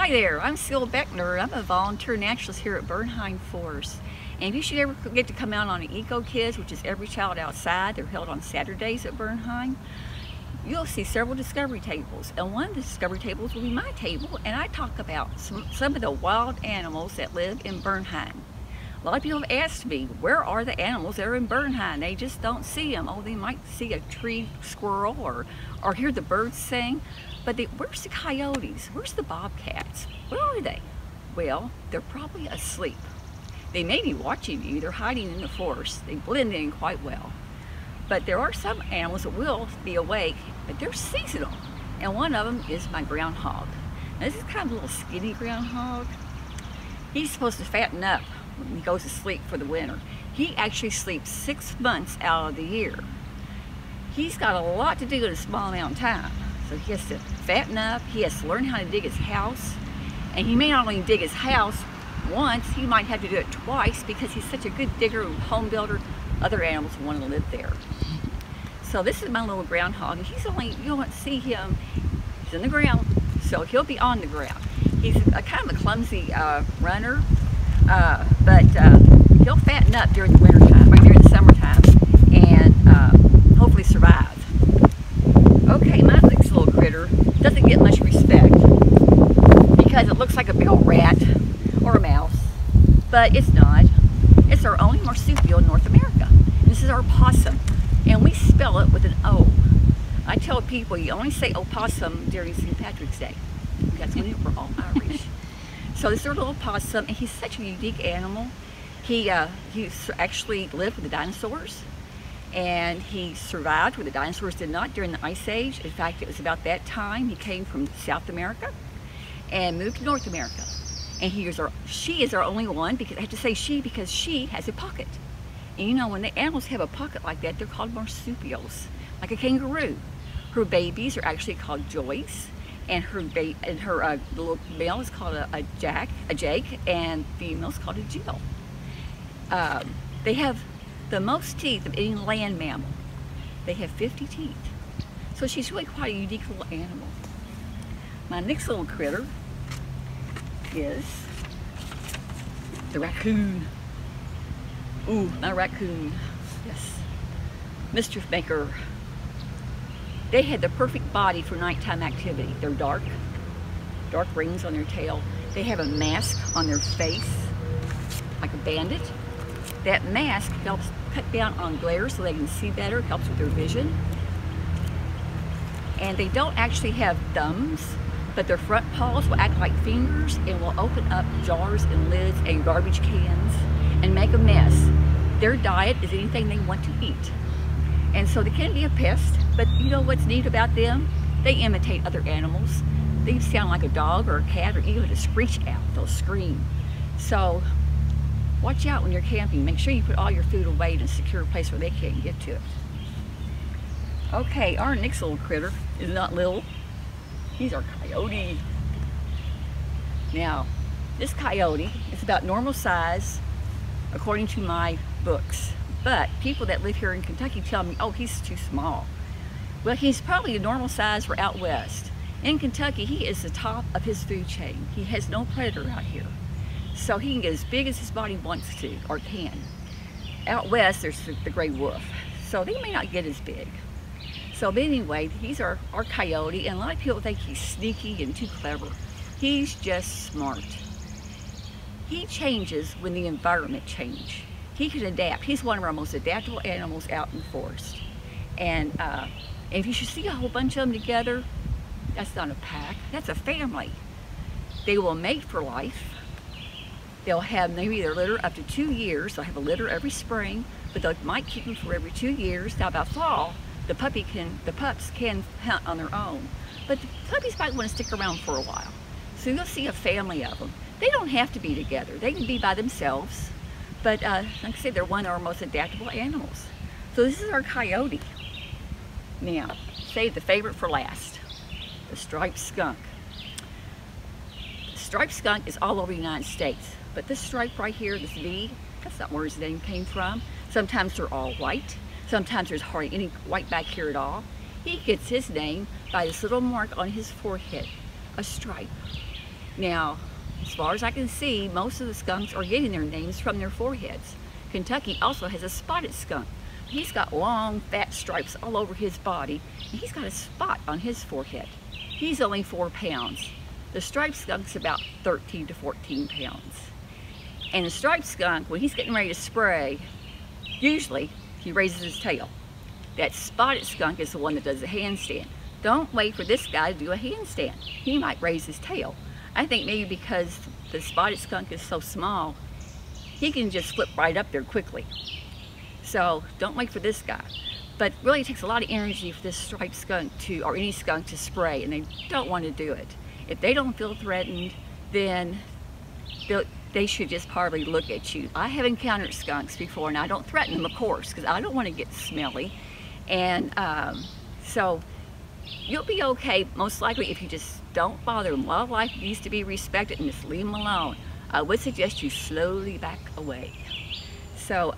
Hi there, I'm Syl Beckner. I'm a volunteer naturalist here at Bernheim Forest. And if you should ever get to come out on an Eco Kids, which is every child outside, they're held on Saturdays at Bernheim, you'll see several discovery tables. And one of the discovery tables will be my table, and I talk about some of the wild animals that live in Bernheim. A lot of people have asked me, where are the animals that are in Bernheim? They just don't see them. Oh, they might see a tree squirrel or hear the birds sing. But where's the coyotes? Where's the bobcats? Where are they? Well, they're probably asleep. They may be watching you. They're hiding in the forest. They blend in quite well. But there are some animals that will be awake, but they're seasonal. And one of them is my groundhog. Now, this is kind of a little skinny groundhog. He's supposed to fatten up when he goes to sleep for the winter. He actually sleeps 6 months out of the year. He's got a lot to do in a small amount of time. So he has to fatten up, he has to learn how to dig his house, and he may not only dig his house once, he might have to do it twice because he's such a good digger and home builder, other animals want to live there. So this is my little groundhog, and you won't see him, he's in the ground, so he'll be on the ground. He's kind of a clumsy runner, but he'll fatten up during the winter time, or during the summertime, and hopefully survive. Okay, my next little critter doesn't get much respect because it looks like a big old rat or a mouse, but it's not. It's our only marsupial in North America. This is our opossum, and we spell it with an O. I tell people you only say opossum during St. Patrick's Day. That's when we're all Irish. So this is our little opossum, and he's such a unique animal. He actually lived with the dinosaurs. And he survived where the dinosaurs did not during the Ice Age. In fact, it was about that time he came from South America and moved to North America. And she is our only one, because I have to say she because she has a pocket. And you know, when the animals have a pocket like that, they're called marsupials, like a kangaroo. Her babies are actually called joys, and her little male is called a jake, and female is called a jill. They have the most teeth of any land mammal. They have 50 teeth. So she's really quite a unique little animal. My next little critter is the raccoon. Ooh, my raccoon. Yes. Mischief maker. They had the perfect body for nighttime activity. They're dark rings on their tail. They have a mask on their face, like a bandit. That mask helps cut down on glare so they can see better, helps with their vision. And they don't actually have thumbs, but their front paws will act like fingers and will open up jars and lids and garbage cans and make a mess. Their diet is anything they want to eat. And so they can be a pest, but you know what's neat about them? They imitate other animals. They sound like a dog or a cat, or even a screech owl. They'll scream. So watch out when you're camping. Make sure you put all your food away in a secure place where they can't get to it. Okay, our next little critter is not little. He's our coyote. Now, this coyote is about normal size according to my books. But people that live here in Kentucky tell me, oh, he's too small. Well, he's probably a normal size for out west. In Kentucky, he is the top of his food chain. He has no predator out here. So he can get as big as his body wants to, or can. Out west, there's the gray wolf. So they may not get as big. So but anyway, he's our coyote, and a lot of people think he's sneaky and too clever. He's just smart. He changes when the environment changes. He can adapt. He's one of our most adaptable animals out in the forest. And if you should see a whole bunch of them together, that's not a pack, that's a family. They will mate for life. They'll have maybe their litter up to 2 years. They'll have a litter every spring, but they might keep them for every 2 years. Now by fall, the pups can hunt on their own, but the puppies might want to stick around for a while. So you'll see a family of them. They don't have to be together. They can be by themselves, but like I said, they're one of our most adaptable animals. So this is our coyote. Now, save the favorite for last, the striped skunk. The striped skunk is all over the United States. But this stripe right here, this V, that's not where his name came from. Sometimes they're all white. Sometimes there's hardly any white back here at all. He gets his name by this little mark on his forehead, a stripe. Now, as far as I can see, most of the skunks are getting their names from their foreheads. Kentucky also has a spotted skunk. He's got long, fat stripes all over his body, and he's got a spot on his forehead. He's only 4 pounds. The striped skunk's about 13 to 14 pounds. And the striped skunk, when he's getting ready to spray, usually he raises his tail. That spotted skunk is the one that does a handstand. Don't wait for this guy to do a handstand. He might raise his tail. I think maybe because the spotted skunk is so small, he can just flip right up there quickly. So don't wait for this guy. But really it takes a lot of energy for this striped skunk to, or any skunk to spray, and they don't want to do it. If they don't feel threatened, then they should just probably look at you. I have encountered skunks before, and I don't threaten them, of course, because I don't want to get smelly. And so you'll be okay, most likely, if you just don't bother them. Wildlife needs to be respected, and just leave them alone. I would suggest you slowly back away. So,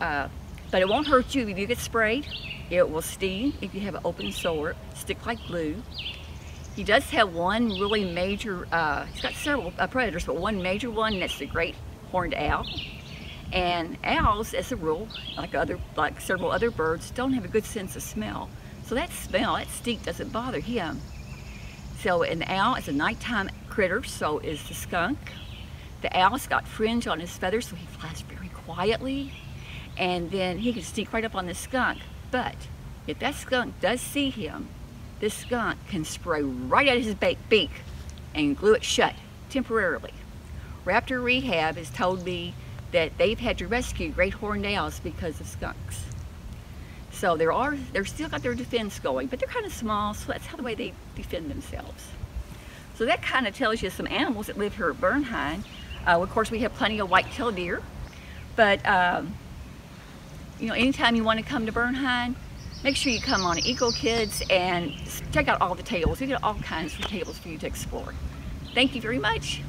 but it won't hurt you if you get sprayed. It will sting if you have an open sore, stick like glue. He does have one really major, he's got several predators, but one major one, and that's the great horned owl. And owls, as a rule, like several other birds, don't have a good sense of smell. So that smell, that stink doesn't bother him. So an owl is a nighttime critter, so is the skunk. The owl's got fringe on his feathers, so he flies very quietly. And then he can sneak right up on the skunk. But if that skunk does see him, this skunk can spray right at his beak and glue it shut temporarily. Raptor Rehab has told me that they've had to rescue great horned owls because of skunks. So they're still got their defense going, but they're kind of small, so that's how the way they defend themselves. So that kind of tells you some animals that live here at Bernheim. Of course, we have plenty of white-tailed deer, but you know, anytime you want to come to Bernheim, make sure you come on Eco Kids and check out all the tables. We got all kinds of tables for you to explore. Thank you very much.